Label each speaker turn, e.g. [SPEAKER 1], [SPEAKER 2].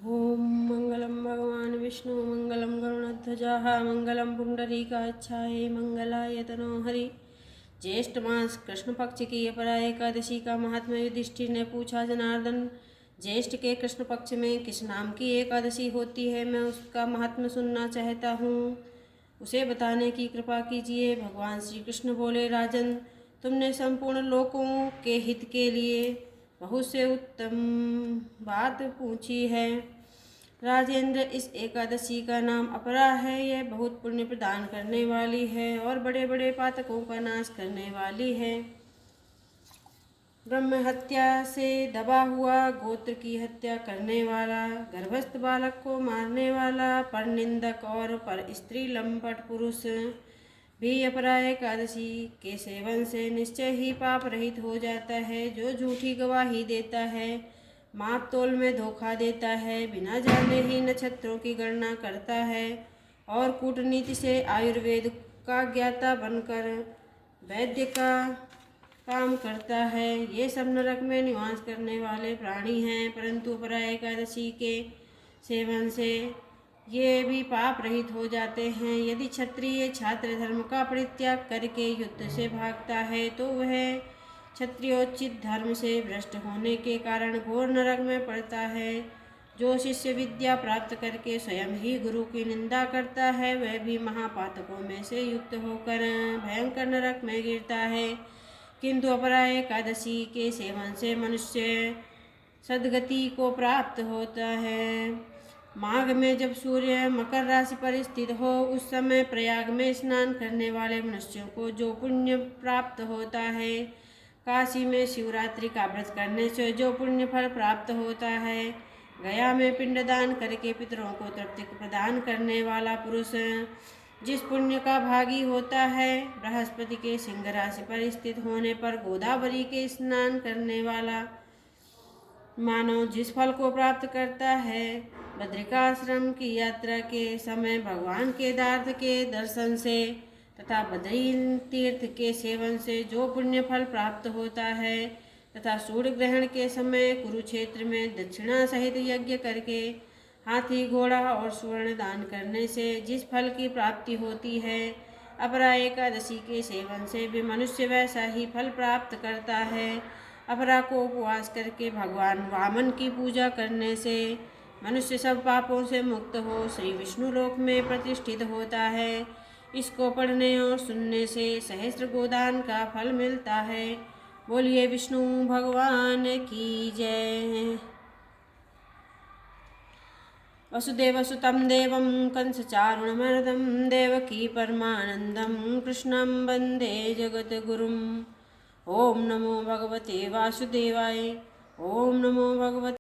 [SPEAKER 1] ओम मंगलम भगवान विष्णु मंगलम गरुणध्वजा मंगलम पुंडरीकाक्षाय मंगलाय तनो हरि। ज्येष्ठ मास कृष्ण पक्ष की अपरा एकादशी का महात्म्य युधिष्ठिर ने पूछा। जनार्दन, ज्येष्ठ के कृष्ण पक्ष में किस नाम की एकादशी होती है? मैं उसका महात्म्य सुनना चाहता हूँ, उसे बताने की कृपा कीजिए। भगवान श्री कृष्ण बोले, राजन, तुमने संपूर्ण लोकों के हित के लिए बहुत से उत्तम बात पूछी है। राजेंद्र, इस एकादशी का नाम अपरा है। यह बहुत पुण्य प्रदान करने वाली है और बड़े बड़े पातकों का नाश करने वाली है। ब्रह्म हत्या से दबा हुआ, गोत्र की हत्या करने वाला, गर्भस्थ बालक को मारने वाला, पर निंदक और पर स्त्री लंपट पुरुष भी अपरा एकादशी के सेवन से निश्चय ही पाप रहित हो जाता है। जो झूठी गवाही देता है, माप तोल में धोखा देता है, बिना जाने ही नक्षत्रों की गणना करता है और कूटनीति से आयुर्वेद का ज्ञाता बनकर वैद्य का काम करता है, ये सब नरक में निवास करने वाले प्राणी हैं। परंतु अपरा एकादशी के सेवन से ये भी पाप रहित हो जाते हैं। यदि क्षत्रिय छात्र धर्म का परित्याग करके युद्ध से भागता है तो वह क्षत्रियोचित धर्म से भ्रष्ट होने के कारण घोर नरक में पड़ता है। जो शिष्य विद्या प्राप्त करके स्वयं ही गुरु की निंदा करता है, वह भी महापातकों में से युक्त होकर भयंकर नरक में गिरता है। किंतु अपरा एकादशी के सेवन से मनुष्य सद्गति को प्राप्त होता है। माघ में जब सूर्य मकर राशि पर स्थित हो, उस समय प्रयाग में स्नान करने वाले मनुष्यों को जो पुण्य प्राप्त होता है, काशी में शिवरात्रि का व्रत करने से जो पुण्य फल प्राप्त होता है, गया में पिंडदान करके पितरों को तृप्ति प्रदान करने वाला पुरुष जिस पुण्य का भागी होता है, बृहस्पति के सिंह राशि पर स्थित होने पर गोदावरी के स्नान करने वाला मानव जिस फल को प्राप्त करता है, बद्रिकाश्रम की यात्रा के समय भगवान केदार के दर्शन से तथा बद्री तीर्थ के सेवन से जो पुण्य फल प्राप्त होता है, तथा सूर्य ग्रहण के समय कुरुक्षेत्र में दक्षिणा सहित यज्ञ करके हाथी घोड़ा और स्वर्ण दान करने से जिस फल की प्राप्ति होती है, अपरा एकादशी के सेवन से भी मनुष्य वैसा ही फल प्राप्त करता है। अपरा को उपवास करके भगवान वामन की पूजा करने से मनुष्य सब पापों से मुक्त हो श्री विष्णु लोक में प्रतिष्ठित होता है। इसको पढ़ने और सुनने से सहस्त्र गोदान का फल मिलता है। बोलिए विष्णु भगवान की जय। वसुदेवसुतं देवं कंसचारुणमर्दं देवकी परमानन्दं कृष्णं वन्दे जगद्गुरुम्। ओम नमो भगवते वासुदेवाय। ओम नमो भगवते